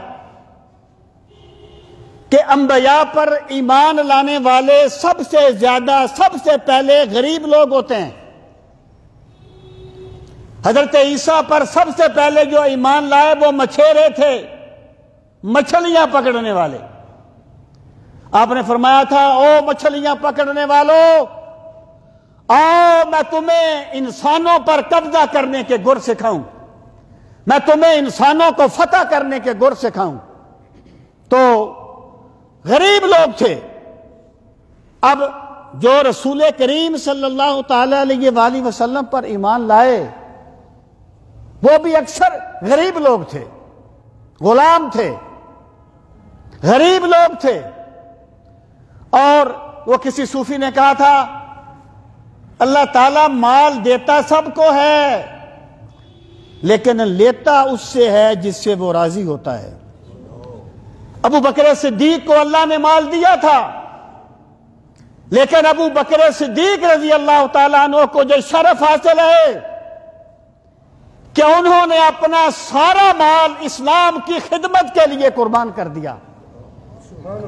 کہ انبیاء پر ایمان لانے والے سب سے زیادہ سب سے پہلے غریب لوگ ہوتے ہیں. حضرت عیسیٰ پر سب سے پہلے جو ایمان لائے وہ مچھیرے تھے، مچھلیاں پکڑنے والے. آپ نے فرمایا تھا، او مچھلیاں پکڑنے والوں، آؤ میں تمہیں انسانوں پر قبضہ کرنے کے گر سکھاؤں، میں تمہیں انسانوں کو فتح کرنے کے گر سکھاؤں. تو غریب لوگ تھے. اب جو رسول کریم صلی اللہ تعالی علیہ وآلہ وسلم پر ایمان لائے وہ بھی اکثر غریب لوگ تھے، غلام تھے، غریب لوگ تھے. اور وہ کسی صوفی نے کہا تھا، اللہ تعالیٰ مال دیتا سب کو ہے لیکن لیتا اس سے ہے جس سے وہ راضی ہوتا ہے. ابو بکر صدیق کو اللہ نے مال دیا تھا، لیکن ابو بکر صدیق رضی اللہ تعالیٰ عنہ کو جو شرف حاصل ہے کہ انہوں نے اپنا سارا مال اسلام کی خدمت کے لیے قربان کر دیا،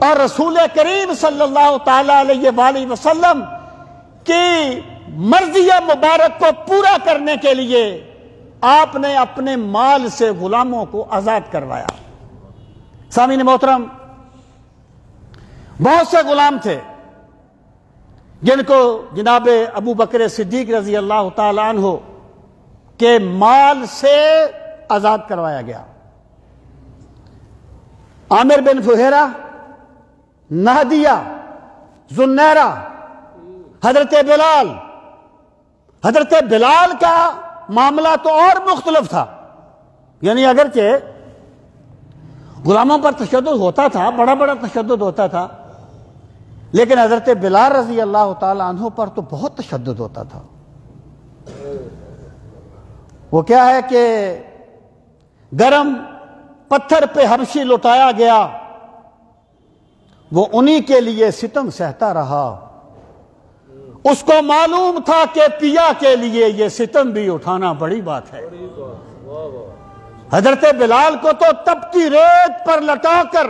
اور رسول کریم صلی اللہ تعالی علیہ وآلہ وسلم کی مرضی مبارک کو پورا کرنے کے لیے آپ نے اپنے مال سے غلاموں کو آزاد کروایا. سامعین محترم، بہت سے غلام تھے جن کو جناب ابو بکر صدیق رضی اللہ تعالی عنہ کے مال سے آزاد کروایا گیا. عامر بن فہیرہ، نہدیہ، زنیرہ، حضرت بلال کا معاملہ تو اور مختلف تھا. یعنی اگرچہ غلاموں پر تشدد ہوتا تھا، بڑا بڑا تشدد ہوتا تھا، لیکن حضرت بلال رضی اللہ تعالی عنہ پر تو بہت تشدد ہوتا تھا. وہ کیا ہے کہ گرم پتھر پہ حبشی لٹایا گیا، وہ انہی کے لیے ستم سہتا رہا. اس کو معلوم تھا کہ پیا کے لیے یہ ستم بھی اٹھانا بڑی بات ہے. حضرت بلال کو تو تپتی ریت پر لٹا کر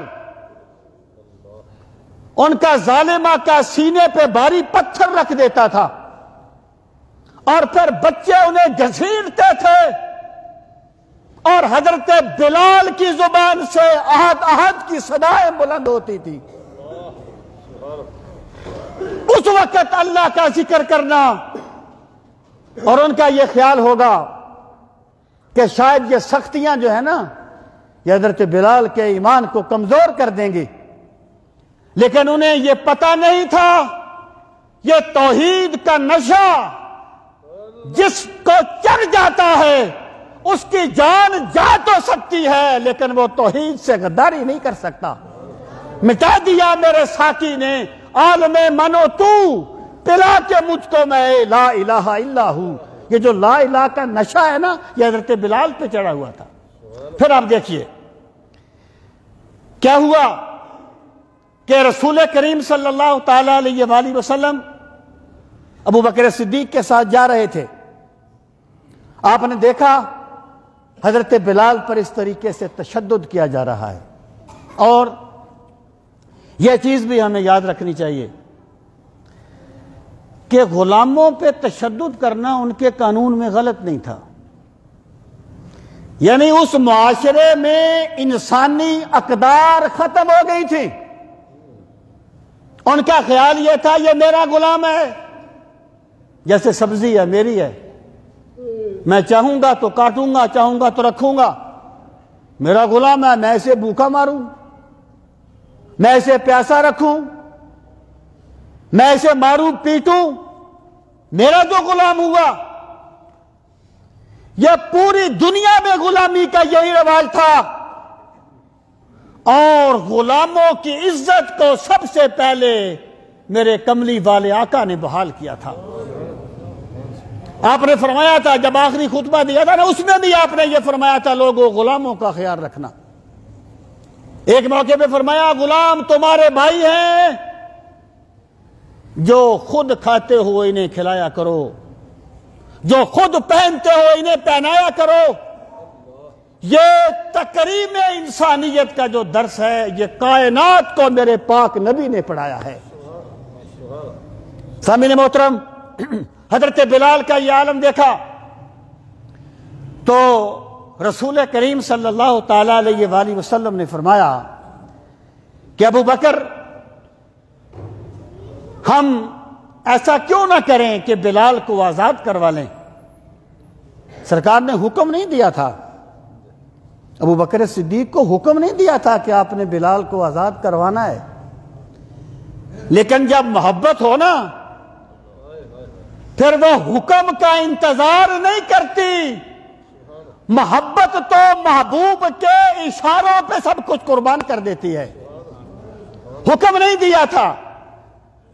ان کا ظالمہ کا سینے پہ بھاری پتھر رکھ دیتا تھا، اور پھر بچے انہیں گھسیٹتے تھے، اور حضرت بلال کی زبان سے احد احد کی صدائیں بلند ہوتی تھی. اس وقت اللہ کا ذکر کرنا، اور ان کا یہ خیال ہوگا کہ شاید یہ سختیاں جو ہے نا یہ حضرت بلال کے ایمان کو کمزور کر دیں گی، لیکن انہیں یہ پتہ نہیں تھا یہ توحید کا نشہ جس کو چڑھ جاتا ہے اس کی جان جا تو سکتی ہے لیکن وہ توحید سے غداری نہیں کر سکتا. مٹا دیا میرے ساقی نے عالم منو تو، پلا کے مجھ کو میں لا الہ الا ہوں۔ یہ جو لا الہ کا نشہ ہے نا، یہ حضرت بلال پہ چڑھا ہوا تھا۔ پھر آپ دیکھیے کیا ہوا کہ رسول کریم صلی اللہ تعالی علیہ وآلہ وسلم ابو بکر صدیق کے ساتھ جا رہے تھے۔ آپ نے دیکھا حضرت بلال پر اس طریقے سے تشدد کیا جا رہا ہے، اور یہ چیز بھی ہمیں یاد رکھنی چاہیے کہ غلاموں پہ تشدد کرنا ان کے قانون میں غلط نہیں تھا۔ یعنی اس معاشرے میں انسانی اقدار ختم ہو گئی تھی۔ ان کا خیال یہ تھا یہ میرا غلام ہے، جیسے سبزی ہے میری ہے، میں چاہوں گا تو کاٹوں گا، چاہوں گا تو رکھوں گا، میرا غلام ہے، میں اسے بھوکا ماروں، میں اسے پیاسا رکھوں، میں اسے ماروں پیٹوں، میرا جو غلام ہوا۔ یہ پوری دنیا میں غلامی کا یہی رواج تھا، اور غلاموں کی عزت کو سب سے پہلے میرے کملی والے آقا نے بحال کیا تھا۔ آپ نے فرمایا تھا جب آخری خطبہ دیا تھا نا، اس میں بھی آپ نے یہ فرمایا تھا لوگوں غلاموں کا خیال رکھنا۔ ایک موقع پہ فرمایا غلام تمہارے بھائی ہیں، جو خود کھاتے ہو انہیں کھلایا کرو، جو خود پہنتے ہو انہیں پہنایا کرو۔ یہ تکریم انسانیت کا جو درس ہے، یہ کائنات کو میرے پاک نبی نے پڑھایا ہے۔ سامعین محترم، حضرت بلال کا یہ عالم دیکھا تو رسول کریم صلی اللہ تعالی علیہ وآلہ وسلم نے فرمایا کہ ابو بکر، ہم ایسا کیوں نہ کریں کہ بلال کو آزاد کروا لیں۔ سرکار نے حکم نہیں دیا تھا، ابو بکر صدیق کو حکم نہیں دیا تھا کہ آپ نے بلال کو آزاد کروانا ہے، لیکن جب محبت ہو نا، پھر وہ حکم کا انتظار نہیں کرتی۔ محبت تو محبوب کے اشاروں پہ سب کچھ قربان کر دیتی ہے۔ حکم نہیں دیا تھا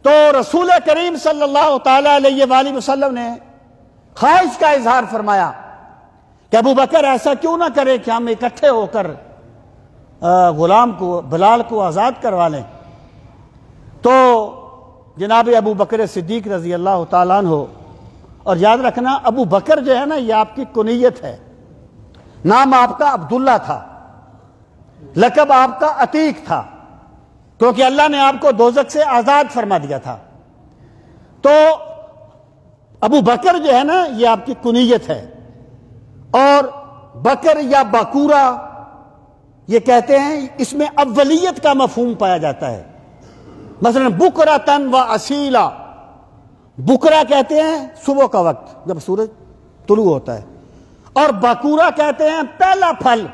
تو رسول کریم صلی اللہ تعالی علیہ وآلہ وسلم نے خواہش کا اظہار فرمایا کہ ابو بکر ایسا کیوں نہ کرے کہ ہم اکٹھے ہو کر غلام کو، بلال کو آزاد کروا لیں۔ تو جناب ابو بکر صدیق رضی اللہ تعالیٰ عنہ، اور یاد رکھنا ابو بکر جو ہے نا یہ آپ کی کنیت ہے، نام آپ کا عبداللہ تھا، لقب آپ کا عتیق تھا، کیونکہ اللہ نے آپ کو دوزخ سے آزاد فرما دیا تھا۔ تو ابو بکر جو ہے نا یہ آپ کی کنیت ہے، اور بکر یا باکورا یہ کہتے ہیں، اس میں اولیت کا مفہوم پایا جاتا ہے۔ مثلا بکرتن و اصیلا، بکرا کہتے ہیں صبح کا وقت جب سورج طلوع ہوتا ہے، اور باکورا کہتے ہیں پہلا پھل،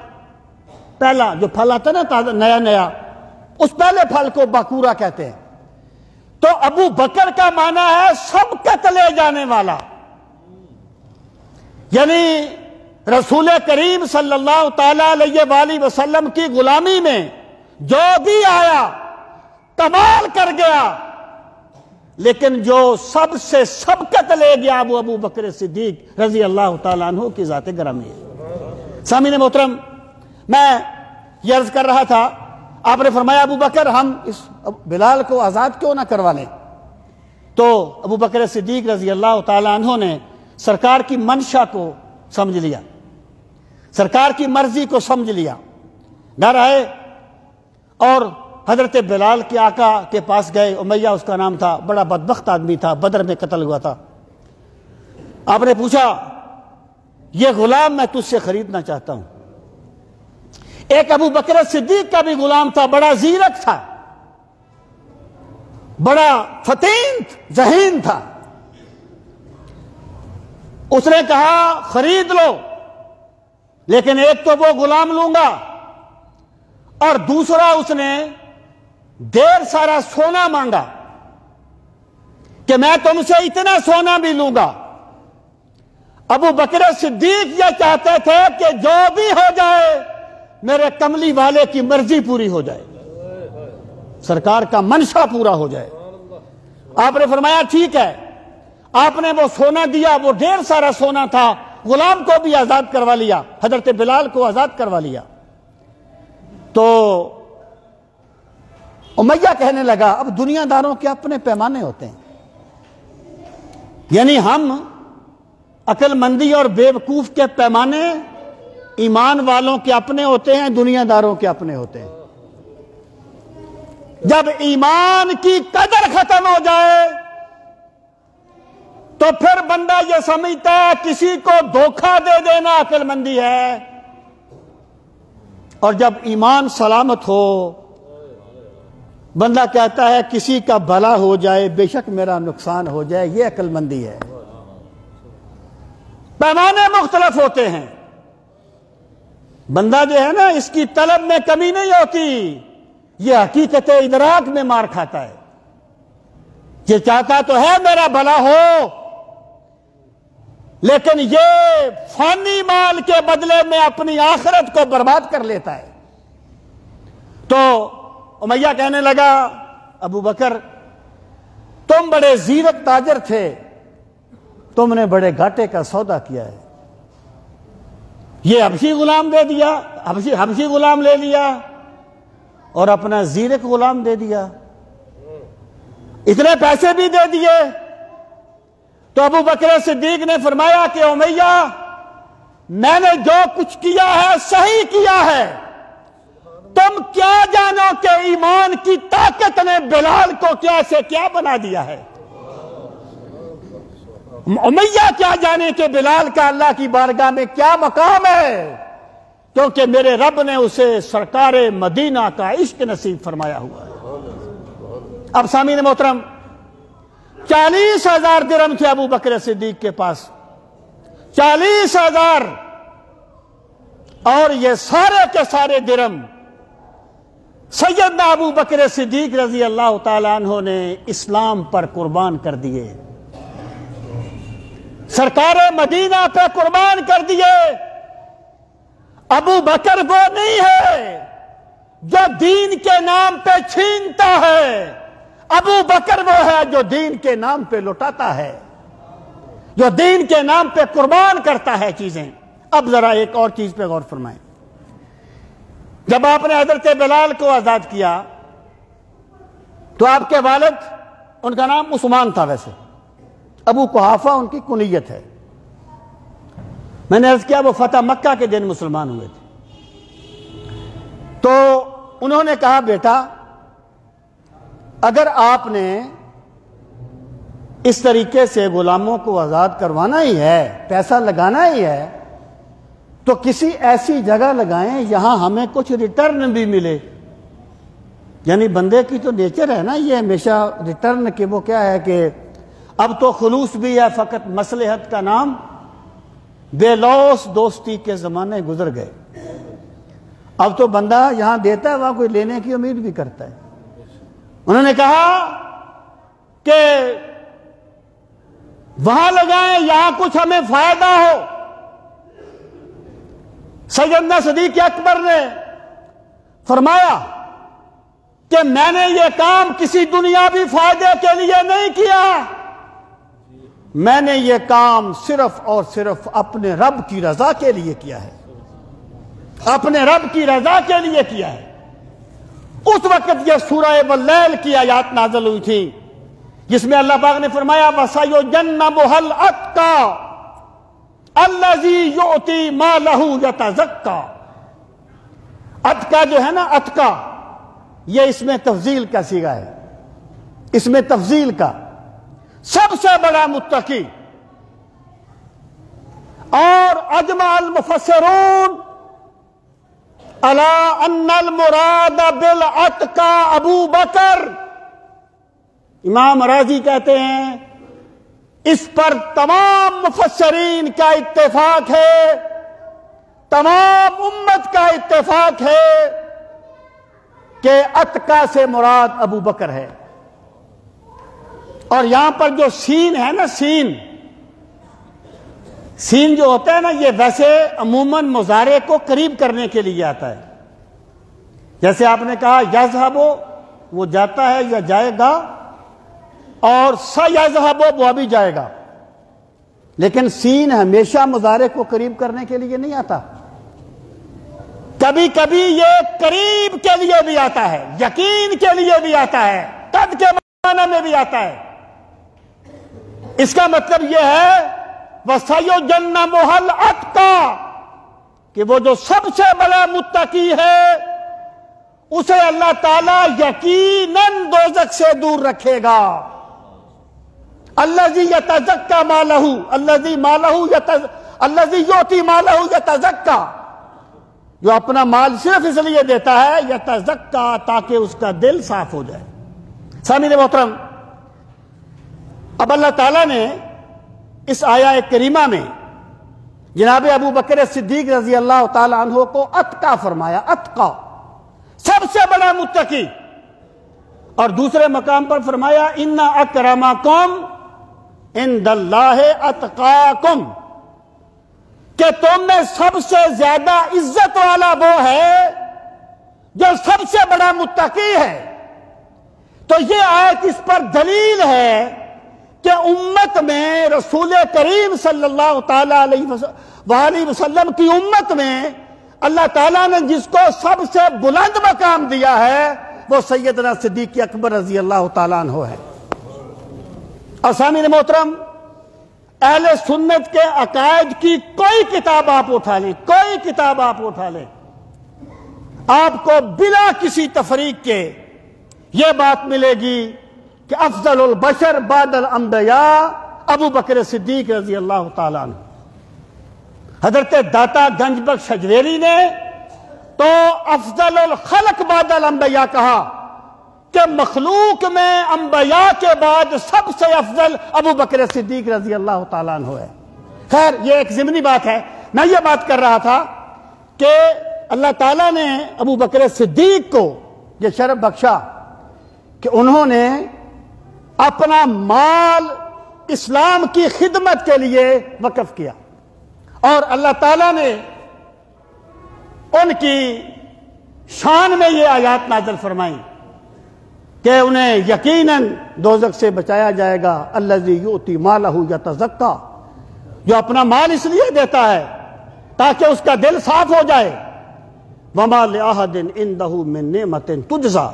پہلا جو پھل آتا ہے نا تازہ نیا نیا، اس پہلے پھل کو باکورا کہتے ہیں۔ تو ابو بکر کا معنی ہے سبقت لے جانے والا، یعنی رسول کریم صلی اللہ تعالی علیہ وآلہ وسلم کی غلامی میں جو بھی آیا کمال کر گیا، لیکن جو سب سے سبقت لے گیا وہ ابو بکر صدیق رضی اللہ تعالیٰ عنہ کی ذات گرامی ہے۔ سامعین محترم، میں یہ عرض کر رہا تھا، آپ نے فرمایا ابو بکر ہم اس بلال کو آزاد کیوں نہ کروا لیں۔ تو ابو بکر صدیق رضی اللہ تعالیٰ عنہ نے سرکار کی منشا کو سمجھ لیا، سرکار کی مرضی کو سمجھ لیا، گھر آئے اور حضرت بلال کے آقا کے پاس گئے، امیہ اس کا نام تھا، بڑا بدبخت آدمی تھا، بدر میں قتل ہوا تھا۔ آپ نے پوچھا یہ غلام میں تجھ سے خریدنا چاہتا ہوں۔ ایک ابو بکر صدیق کا بھی غلام تھا، بڑا زیرک تھا، بڑا فتین ذہین تھا، اس نے کہا خرید لو، لیکن ایک تو وہ غلام لوں گا، اور دوسرا اس نے دیر سارا سونا مانگا کہ میں تم سے اتنا سونا بھی لوں گا۔ ابو بکر صدیق یہ چاہتے تھے کہ جو بھی ہو جائے میرے کملی والے کی مرضی پوری ہو جائے۔ سرکار کا منشا پورا ہو جائے۔ آپ نے فرمایا ٹھیک ہے، آپ نے وہ سونا دیا، وہ ڈھیر سارا سونا تھا، غلام کو بھی آزاد کروا لیا، حضرت بلال کو آزاد کروا لیا۔ تو امیہ کہنے لگا اب دنیا داروں کے اپنے پیمانے ہوتے ہیں، یعنی ہم عقل مندی اور بے وقوف کے پیمانے ایمان والوں کے اپنے ہوتے ہیں، دنیا داروں کے اپنے ہوتے ہیں۔ جب ایمان کی قدر ختم ہو جائے تو پھر بندہ یہ سمجھتا ہے کسی کو دھوکہ دے دینا عقل مندی ہے، اور جب ایمان سلامت ہو بندہ کہتا ہے کسی کا بھلا ہو جائے بے شک میرا نقصان ہو جائے، یہ عقل مندی ہے۔ پیمانے مختلف ہوتے ہیں، بندہ جو ہے نا اس کی طلب میں کمی نہیں ہوتی، یہ حقیقت ادراک میں مار کھاتا ہے۔ یہ چاہتا تو ہے میرا بھلا ہو، لیکن یہ فانی مال کے بدلے میں اپنی آخرت کو برباد کر لیتا ہے۔ تو امیہ کہنے لگا ابو بکر تم بڑے زیرک تاجر تھے، تم نے بڑے گھاٹے کا سودا کیا ہے، یہ حبشی غلام دے دیا، حبشی غلام لے لیا اور اپنا زیرک غلام دے دیا، اتنے پیسے بھی دے دیے۔ تو ابو بکر صدیق نے فرمایا کہ امیہ میں نے جو کچھ کیا ہے صحیح کیا ہے، تم کیا جانو کہ ایمان کی طاقت نے بلال کو کیا سے کیا بنا دیا ہے۔ امیہ کیا جانے کہ بلال کا اللہ کی بارگاہ میں کیا مقام ہے، کیونکہ میرے رب نے اسے سرکار مدینہ کا عشق نصیب فرمایا ہوا ہے۔ اب سامعین محترم 40,000 درہم تھے ابو بکر صدیق کے پاس، 40,000، اور یہ سارے کے سارے درہم سیدنا ابو بکر صدیق رضی اللہ تعالیٰ عنہ نے اسلام پر قربان کر دیے، سرکار مدینہ پہ قربان کر دیے۔ ابو بکر وہ نہیں ہے جو دین کے نام پہ چھینتا ہے، ابو بکر وہ ہے جو دین کے نام پہ لٹاتا ہے، جو دین کے نام پہ قربان کرتا ہے چیزیں۔ اب ذرا ایک اور چیز پہ غور فرمائیں، جب آپ نے حضرت بلال کو آزاد کیا تو آپ کے والد، ان کا نام عثمان تھا، ویسے ابو قحافہ ان کی کنیت ہے، میں نے عرض کیا وہ فتح مکہ کے دن مسلمان ہوئے تھے۔ تو انہوں نے کہا بیٹا اگر آپ نے اس طریقے سے غلاموں کو آزاد کروانا ہی ہے، پیسہ لگانا ہی ہے، تو کسی ایسی جگہ لگائیں یہاں ہمیں کچھ ریٹرن بھی ملے۔ یعنی بندے کی تو نیچر ہے نا یہ ہمیشہ ریٹرن کہ وہ کیا ہے کہ اب تو خلوص بھی ہے، فقط مصلحت کا نام، بے لوث دوستی کے زمانے گزر گئے، اب تو بندہ یہاں دیتا ہے وہاں کوئی لینے کی امید بھی کرتا ہے۔ انہوں نے کہا کہ وہاں لگائیں یہاں کچھ ہمیں فائدہ ہو۔ سیدنا صدیق اکبر نے فرمایا کہ میں نے یہ کام کسی دنیاوی فائدے کے لیے نہیں کیا، میں نے یہ کام صرف اور صرف اپنے رب کی رضا کے لیے کیا ہے، اپنے رب کی رضا کے لیے کیا ہے۔ اس وقت یہ سورہ واللیل کی آیات نازل ہوئی تھی جس میں اللہ پاک نے فرمایا وَسَيُجَنَّبُهَا الْأَتْقَى الَّذِي يُؤْتِي مَالَهُ يَتَزَكَّى۔ اتقا جو ہے نا، اتقا یہ اس میں تفضیل کا صیغہ ہے، اس میں تفضیل کا، سب سے بڑا متقی۔ اور اجمع المفسرون علی ان المراد بالاتقى ابو بکر، امام راضی کہتے ہیں اس پر تمام مفسرین کا اتفاق ہے، تمام امت کا اتفاق ہے کہ اتقا سے مراد ابو بکر ہے۔ اور یہاں پر جو سین ہے نا، سین جو ہوتا ہے نا، یہ ویسے عموماً مضارع کو قریب کرنے کے لیے آتا ہے۔ جیسے آپ نے کہا یذهب وہ جاتا ہے یا جائے گا، اور سیذهب وہ ابھی جائے گا، لیکن سین ہمیشہ مضارع کو قریب کرنے کے لیے نہیں آتا، کبھی کبھی یہ قریب کے لیے بھی آتا ہے، یقین کے لیے بھی آتا ہے، قد کے معنی میں بھی آتا ہے۔ اس کا مطلب یہ ہے وَسَيُجَنَّبُهَا الْأَتْقَى کہ وہ جو سب سے بڑا متقی ہے اسے اللہ تعالیٰ یقیناً دوزخ سے دور رکھے گا۔ الَّذِي يَتَزَكَّى مَالَهُ الَّذِي يُؤْتِي مَالَهُ يَتَزَكَّى جو اپنا مال صرف اس لیے دیتا ہے یتزکا تاکہ اس کا دل صاف ہو جائے۔ سامعین محترم، اب اللہ تعالیٰ نے اس آیہ کریمہ میں جناب ابو بکر صدیق رضی اللہ تعالی عنہ کو اتقا فرمایا، اتقا سب سے بڑا متقی، اور دوسرے مقام پر فرمایا ان اکرمکم عند اللہ اتقاکم کہ تم میں سب سے زیادہ عزت والا وہ ہے جو سب سے بڑا متقی ہے۔ تو یہ آیت اس پر دلیل ہے کہ امت میں رسول کریم صلی اللہ تعالی علیہ وسلم کی امت میں اللہ تعالیٰ نے جس کو سب سے بلند مقام دیا ہے وہ سیدنا صدیق اکبر رضی اللہ تعالیٰ عنہ ہے۔ اور سامعین محترم، اہل سنت کے عقائد کی کوئی کتاب آپ اٹھا لیں، کوئی کتاب آپ اٹھا لیں، آپ کو بلا کسی تفریق کے یہ بات ملے گی کہ افضل البشر بعد الانبیاء ابو بکر صدیق رضی اللہ تعالیٰ عنہ۔ حضرت داتا گنج بخش شجویری نے تو افضل الخلق بعد الانبیاء کہا کہ مخلوق میں انبیاء کے بعد سب سے افضل ابو بکر صدیق رضی اللہ تعالیٰ عنہ ہے۔ خیر یہ ایک ضمنی بات ہے، میں یہ بات کر رہا تھا کہ اللہ تعالیٰ نے ابو بکر صدیق کو یہ شرف بخشا کہ انہوں نے اپنا مال اسلام کی خدمت کے لیے وقف کیا، اور اللہ تعالیٰ نے ان کی شان میں یہ آیات نازل فرمائیں کہ انہیں یقیناً دوزخ سے بچایا جائے گا۔ الذی یؤتی مالہ یتزکا جو اپنا مال اس لیے دیتا ہے تاکہ اس کا دل صاف ہو جائے۔ وما لأحد عنده من نعمت تجزا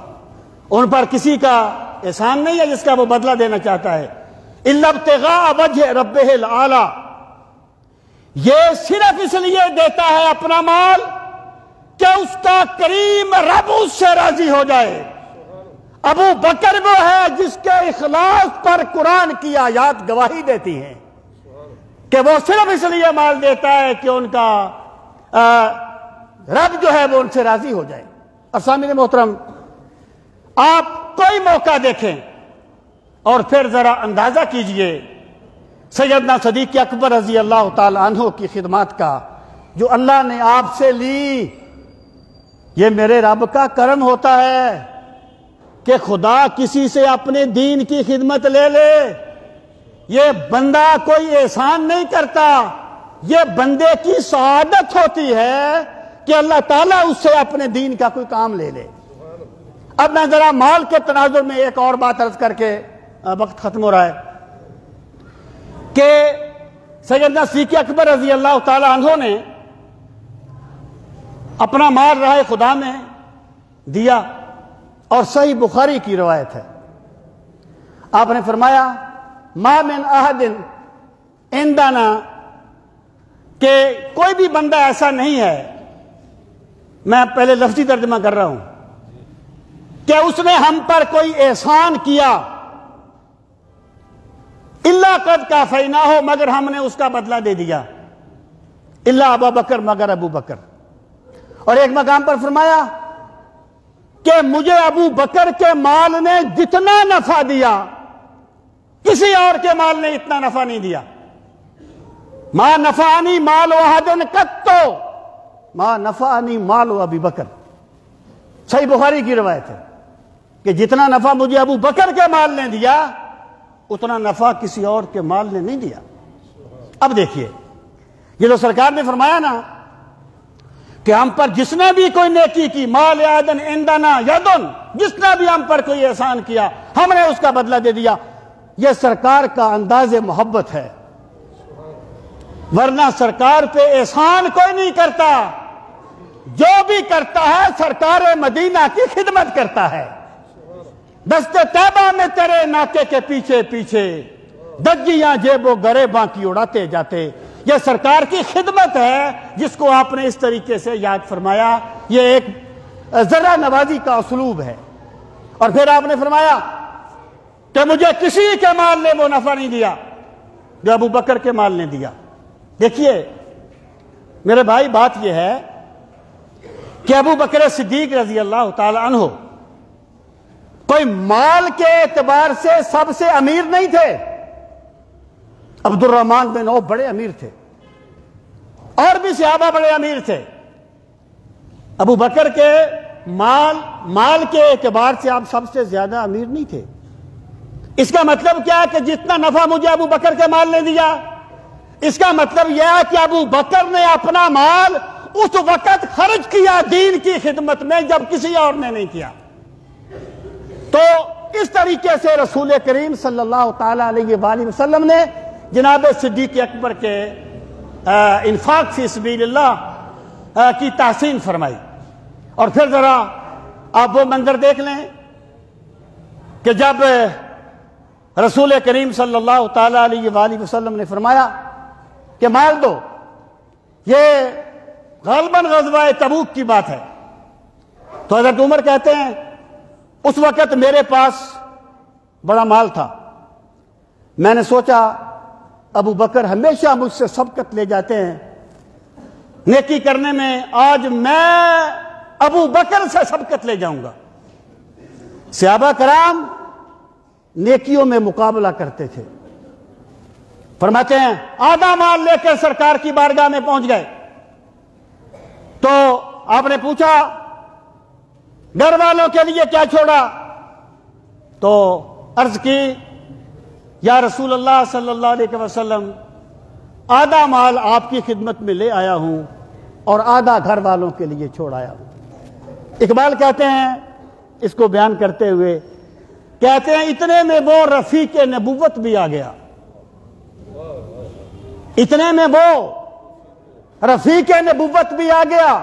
ان پر کسی کا احسان نہیں ہے جس کا وہ بدلہ دینا چاہتا ہے۔ الا ابتغاء وجہ ربہ الاعلی یہ صرف اس لیے دیتا ہے اپنا مال کہ اس کا کریم رب اس سے راضی ہو جائے۔ ابو بکر وہ ہے جس کے اخلاص پر قرآن کی آیات گواہی دیتی ہیں کہ وہ صرف اس لیے مال دیتا ہے کہ ان کا رب جو ہے وہ ان سے راضی ہو جائے۔ اور سامعین محترم، آپ کوئی موقع دیکھیں اور پھر ذرا اندازہ کیجئے سیدنا صدیق اکبر رضی اللہ تعالی عنہ کی خدمات کا جو اللہ نے آپ سے لی۔ یہ میرے رب کا کرم ہوتا ہے کہ خدا کسی سے اپنے دین کی خدمت لے لے۔ یہ بندہ کوئی احسان نہیں کرتا، یہ بندے کی سعادت ہوتی ہے کہ اللہ تعالیٰ اس سے اپنے دین کا کوئی کام لے لے۔ اب میں ذرا مال کے تناظر میں ایک اور بات عرض کر کے وقت ختم ہو رہا ہے کہ سیدنا صدیق اکبر رضی اللہ تعالی عنہ نے اپنا مال راہ خدا میں دیا، اور صحیح بخاری کی روایت ہے، آپ نے فرمایا ما من احد عندنا کہ کوئی بھی بندہ ایسا نہیں ہے، میں پہلے لفظی ترجمہ کر رہا ہوں، کہ اس نے ہم پر کوئی احسان کیا الا قد کافیناہ مگر ہم نے اس کا بدلہ دے دیا، الا ابو بکر مگر ابو بکر۔ اور ایک مقام پر فرمایا کہ مجھے ابو بکر کے مال نے جتنا نفع دیا کسی اور کے مال نے اتنا نفع نہیں دیا۔ ما نفعنی مال احد قط ما نفعنی مال ابی بکر، صحیح بخاری کی روایت ہے کہ جتنا نفع مجھے ابو بکر کے مال نے دیا اتنا نفع کسی اور کے مال نے نہیں دیا۔ اب دیکھیے یہ تو سرکار نے فرمایا نا کہ ہم پر جس نے بھی کوئی نیکی کی، مال عدن عندنا یدن، جس نے بھی ہم پر کوئی احسان کیا ہم نے اس کا بدلہ دے دیا۔ یہ سرکار کا انداز محبت ہے، ورنہ سرکار پہ احسان کوئی نہیں کرتا، جو بھی کرتا ہے سرکار مدینہ کی خدمت کرتا ہے۔ دست طیبہ میں تیرے ناکے کے پیچھے پیچھے، دجیاں جیب و گریباں کی اڑاتے جاتے۔ یہ سرکار کی خدمت ہے جس کو آپ نے اس طریقے سے یاد فرمایا۔ یہ ایک ذرہ نوازی کا اسلوب ہے۔ اور پھر آپ نے فرمایا کہ مجھے کسی کے مال نے وہ نفع نہیں دیا جو ابو بکر کے مال نے دیا۔ دیکھیے میرے بھائی، بات یہ ہے کہ ابو بکر صدیق رضی اللہ تعالی عنہ کوئی مال کے اعتبار سے سب سے امیر نہیں تھے۔ عبد الرحمن بن عوف بڑے امیر تھے، اور بھی صحابہ بڑے امیر تھے۔ ابو بکر کے مال کے اعتبار سے آپ سب سے زیادہ امیر نہیں تھے۔ اس کا مطلب کیا ہے کہ جتنا نفع مجھے ابو بکر کے مال نے دیا، اس کا مطلب یہ ہے کہ ابو بکر نے اپنا مال اس وقت خرچ کیا دین کی خدمت میں جب کسی اور نے نہیں کیا۔ تو اس طریقے سے رسول کریم صلی اللہ تعالی علیہ وآلہ وسلم نے جناب صدیق اکبر کے انفاق فی سبیل اللہ کی تحسین فرمائی۔ اور پھر ذرا آپ وہ منظر دیکھ لیں کہ جب رسول کریم صلی اللہ تعالی علیہ وآلہ وسلم نے فرمایا کہ مال دو، یہ غالباً غزوہ تبوک کی بات ہے، تو حضرت عمر کہتے ہیں اس وقت میرے پاس بڑا مال تھا، میں نے سوچا ابو بکر ہمیشہ مجھ سے سبقت لے جاتے ہیں نیکی کرنے میں، آج میں ابو بکر سے سبقت لے جاؤں گا۔ صحابہ کرام نیکیوں میں مقابلہ کرتے تھے۔ فرماتے ہیں آدھا مال لے کر سرکار کی بارگاہ میں پہنچ گئے، تو آپ نے پوچھا گھر والوں کے لیے کیا چھوڑا؟ تو عرض کی یا رسول اللہ صلی اللہ علیہ وسلم، آدھا مال آپ کی خدمت میں لے آیا ہوں اور آدھا گھر والوں کے لیے چھوڑ آیا ہوں۔ اقبال کہتے ہیں اس کو بیان کرتے ہوئے، کہتے ہیں اتنے میں وہ رفیق نبوت بھی آ گیا، اتنے میں وہ رفیق نبوت بھی آ گیا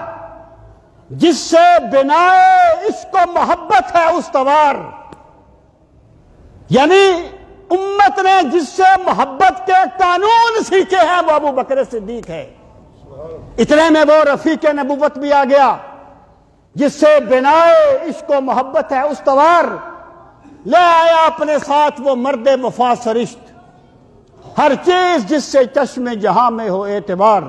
جس سے بنائے عشق و محبت ہے استوار، یعنی امت نے جس سے محبت کے قانون سیکھے ہیں وہ ابو بکر صدیق ہے۔ اتنے میں وہ رفیق نبوت بھی آ گیا جس سے بنائے عشق و محبت ہے استوار، لے آیا اپنے ساتھ وہ مرد وفا سرشت، ہر چیز جس سے چشم جہاں میں ہو اعتبار،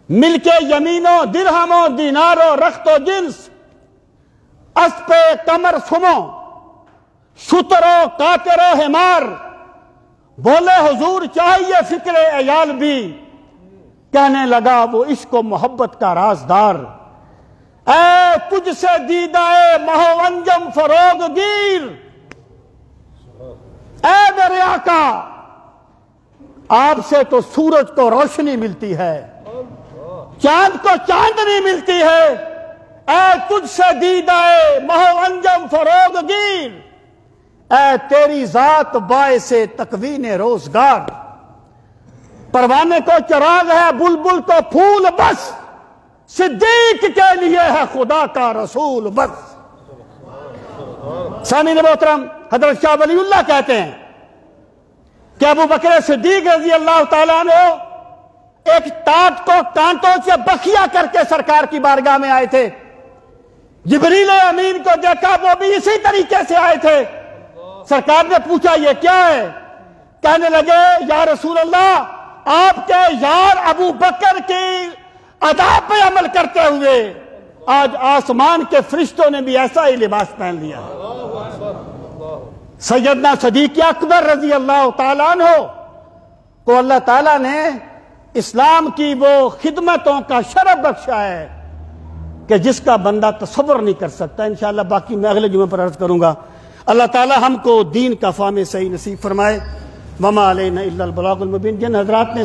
مل کے یمین و درہم و دینار و رخت و جنس، اسپ قمر سمو شتر و قاطر و حمار، بولے حضور چاہیے فکر عیال بھی، کہنے لگا وہ عشق و محبت کا رازدار، اے تجھ سے دیدہ مہو انجم فروغ گیر، اے میرے آقا آپ سے تو سورج کو روشنی ملتی ہے، چاند کو چاندنی ملتی ہے، اے تجھ سے دیدہ مہو انجم فروغ گیر، اے تیری ذات باعث تکوین روزگار، پروانے کو چراغ ہے بلبل کو پھول بس، صدیق کے لیے ہے خدا کا رسول بس۔ سامعین محترم، حضرت شاہ ولی اللہ کہتے ہیں کہ ابو بکر صدیق رضی اللہ تعالیٰ عنہ ایک ٹاٹ کو کانٹوں سے بخیا کر کے سرکار کی بارگاہ میں آئے تھے۔ جبریل امین کو دیکھا، وہ بھی اسی طریقے سے آئے تھے۔ سرکار نے پوچھا یہ کیا ہے؟ کہنے لگے یا رسول اللہ آپ کے یار ابو بکر کی ادا پہ عمل کرتے ہوئے آج آسمان کے فرشتوں نے بھی ایسا ہی لباس پہن لیا۔ سیدنا صدیق اکبر رضی اللہ تعالیٰ عنہ کو اللہ تعالیٰ نے اسلام کی وہ خدمتوں کا شرف بخشا ہے کہ جس کا بندہ تصور نہیں کر سکتا۔ انشاءاللہ باقی میں اگلے جمعے پر عرض کروں گا۔ اللہ تعالیٰ ہم کو دین کا فہم صحیح نصیب فرمائے۔ وما علینا الا البلاغ المبین۔ جن حضرات نے